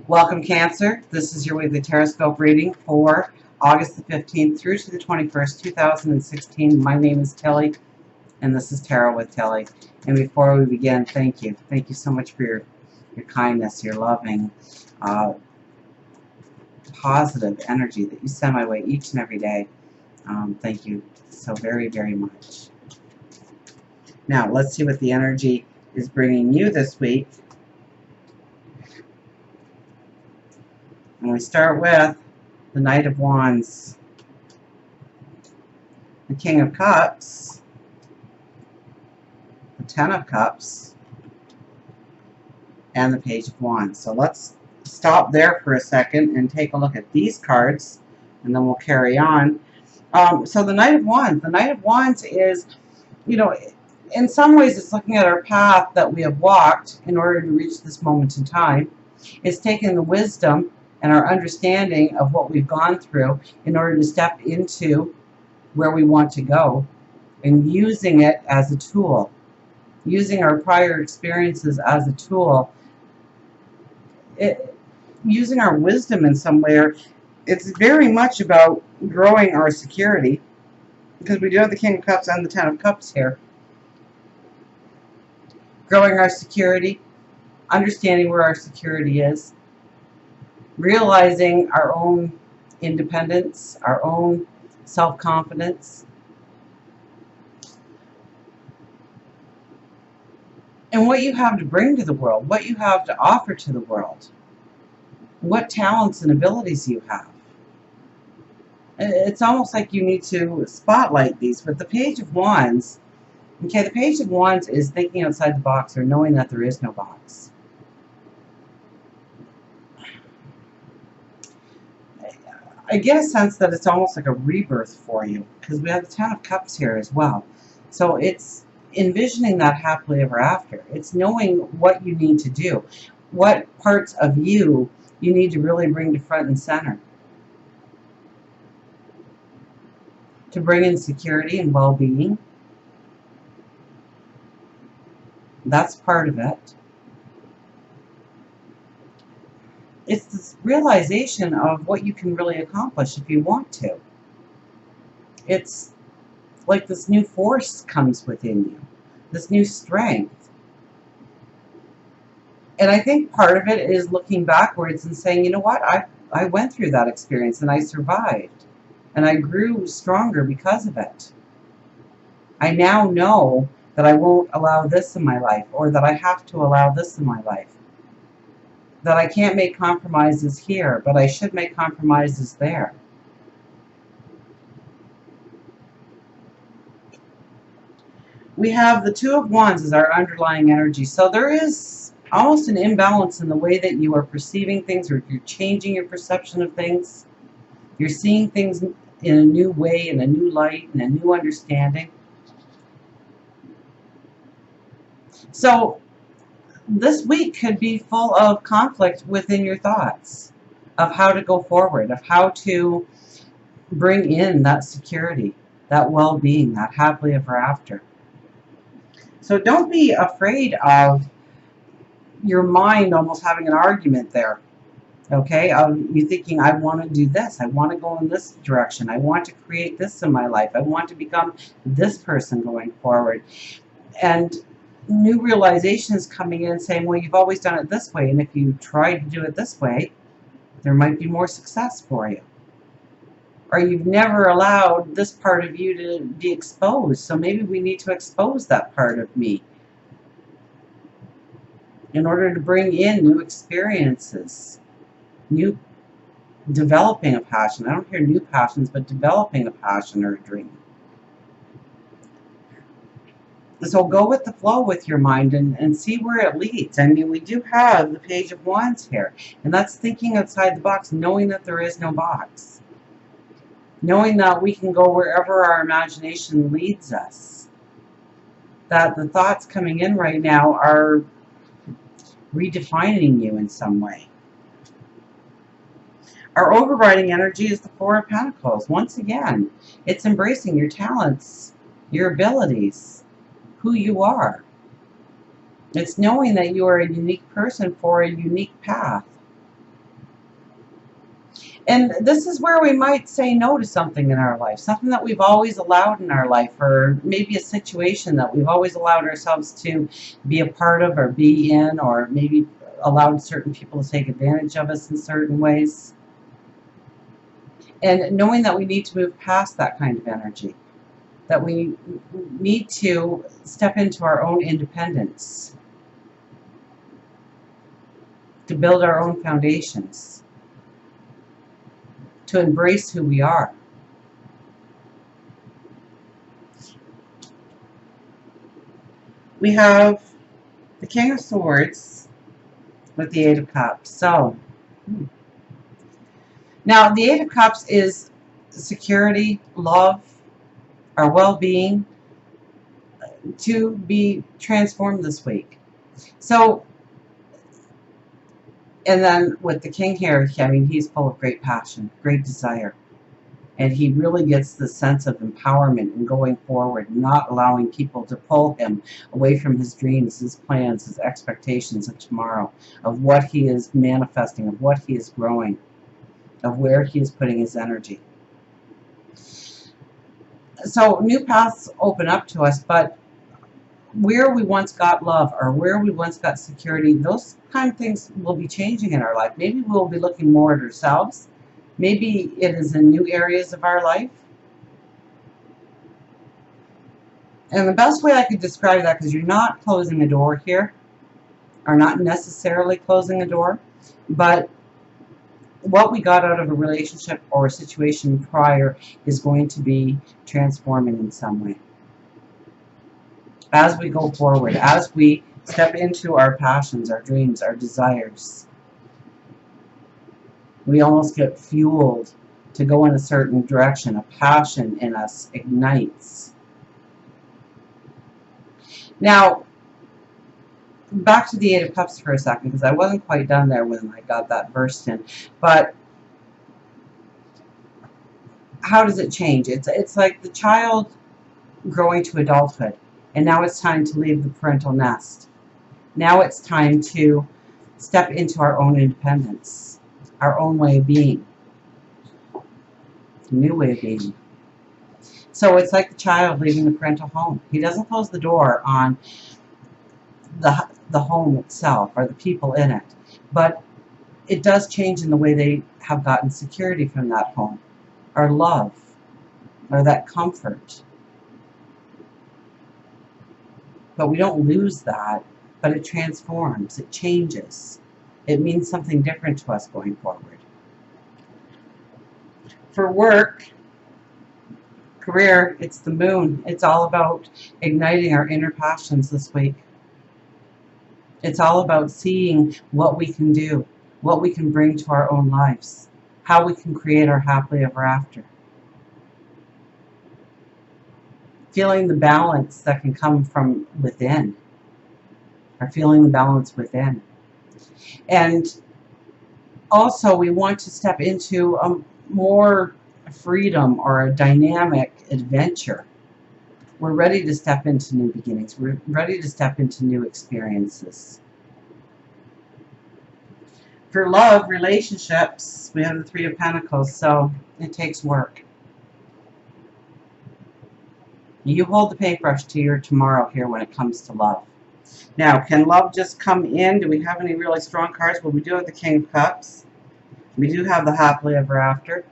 Welcome, Cancer. This is your weekly Teroscope reading for August the 15th through to the 21st, 2016. My name is Kelly, and this is Tarot with Kelly. And before we begin, thank you. Thank you so much for your kindness, your loving, positive energy that you send my way each and every day. Thank you so very, very much. Now, let's see what the energy is bringing you this week. And we start with the Knight of Wands, the King of Cups, the Ten of Cups, and the Page of Wands. So let's stop there for a second and take a look at these cards, and then we'll carry on. So the Knight of Wands is, in some ways it's looking at our path that we have walked in order to reach this moment in time. It's taking the wisdom and our understanding of what we've gone through in order to step into where we want to go, and using it as a tool, using our prior experiences as a tool, using our wisdom in some way. It's very much about growing our security, because we do have the King of Cups and the Ten of Cups here. Growing our security, understanding where our security is, realizing our own independence, our own self-confidence, and what you have to bring to the world, what you have to offer to the world, what talents and abilities you have. It's almost like you need to spotlight these. But the Page of Wands, okay, the Page of Wands is thinking outside the box, or knowing that there is no box. I get a sense that it's almost like a rebirth for you, because we have the Ten of Cups here as well. So it's envisioning that happily ever after. It's knowing what you need to do, what parts of you need to really bring to front and center to bring in security and well-being. That's part of it. It's this realization of what you can really accomplish if you want to. It's like this new force comes within you, this new strength. And I think part of it is looking backwards and saying, you know what, I went through that experience and I survived. And I grew stronger because of it. I now know that I won't allow this in my life, or that I have to allow this in my life. That I can't make compromises here, but I should make compromises there. We have the Two of Wands as our underlying energy. So there is almost an imbalance in the way that you are perceiving things, or you're changing your perception of things. You're seeing things in a new way, in a new light, in a new understanding. So this week could be full of conflict within your thoughts of how to go forward, of how to bring in that security, that well-being, that happily ever after. So don't be afraid of your mind almost having an argument there. Okay, you thinking, I want to do this, I want to go in this direction, I want to create this in my life, I want to become this person going forward. And new realizations coming in saying, well, you've always done it this way, and if you try to do it this way, there might be more success for you. Or you've never allowed this part of you to be exposed, so maybe we need to expose that part of me in order to bring in new experiences, new developing a passion. I don't hear new passions, but developing a passion or a dream. So go with the flow with your mind and see where it leads. I mean, we do have the Page of Wands here, and that's thinking outside the box, knowing that there is no box. Knowing that we can go wherever our imagination leads us. That the thoughts coming in right now are redefining you in some way. Our overriding energy is the Four of Pentacles. Once again, it's embracing your talents, your abilities, who you are. It's knowing that you are a unique person for a unique path. And this is where we might say no to something in our life, something that we've always allowed in our life, or maybe a situation that we've always allowed ourselves to be a part of or be in, or maybe allowed certain people to take advantage of us in certain ways. And knowing that we need to move past that kind of energy, that we need to step into our own independence, to build our own foundations, to embrace who we are. We have the King of Swords with the Eight of Cups. So, now the Eight of Cups is security, love, our well-being, to be transformed this week. So, and then with the King here, I mean, he's full of great passion, great desire. And he really gets the sense of empowerment and going forward, not allowing people to pull him away from his dreams, his plans, his expectations of tomorrow, of what he is manifesting, of what he is growing, of where he is putting his energy. So new paths open up to us, but where we once got love or where we once got security, those kind of things will be changing in our life. Maybe we'll be looking more at ourselves. Maybe it is in new areas of our life. And the best way I could describe that, because you're not closing a door here, or not necessarily closing a door, but what we got out of a relationship or a situation prior is going to be transforming in some way. As we go forward, as we step into our passions, our dreams, our desires, we almost get fueled to go in a certain direction. A passion in us ignites. Now, back to the Eight of Cups for a second, because I wasn't quite done there when I got that burst in. But how does it change? It's like the child growing to adulthood, and now it's time to leave the parental nest. Now it's time to step into our own independence, our own way of being, a new way of being. So it's like the child leaving the parental home. He doesn't close the door on the home itself or the people in it, but it does change in the way they have gotten security from that home, or love, or that comfort. But we don't lose that, but it transforms, it changes. It means something different to us going forward. For work, career, it's the moon. It's all about igniting our inner passions this week. It's all about seeing what we can do, what we can bring to our own lives, how we can create our happily ever after. Feeling the balance that can come from within, or feeling the balance within. And also we want to step into a more freedom or a dynamic adventure. We're ready to step into new beginnings. We're ready to step into new experiences. For love, relationships, we have the Three of Pentacles, so it takes work. You hold the paintbrush to your tomorrow here when it comes to love. Now, can love just come in? Do we have any really strong cards? Well, we do have the King of Cups. We do have the happily ever after.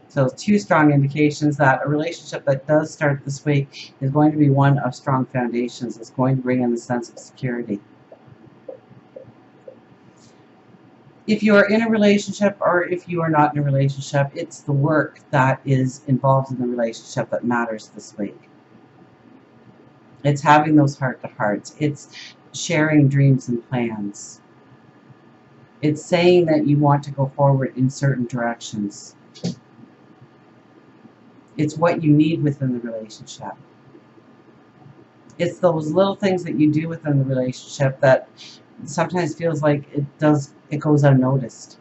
So two strong indications that a relationship that does start this week is going to be one of strong foundations. It's going to bring in the sense of security. If you are in a relationship or if you are not in a relationship, it's the work that is involved in the relationship that matters this week. It's having those heart-to-hearts. It's sharing dreams and plans. It's saying that you want to go forward in certain directions. It's what you need within the relationship. It's those little things that you do within the relationship that sometimes feels like it goes unnoticed.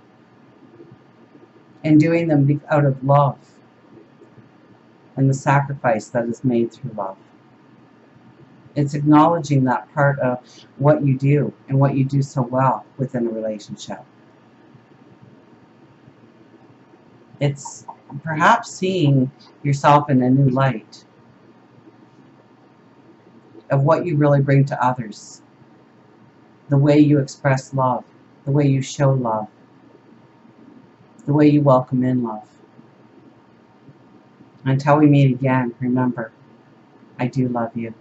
And doing them out of love and the sacrifice that is made through love. It's acknowledging that part of what you do and what you do so well within a relationship. It's perhaps seeing yourself in a new light of what you really bring to others, the way you express love, the way you show love, the way you welcome in love. Until we meet again, remember, I do love you.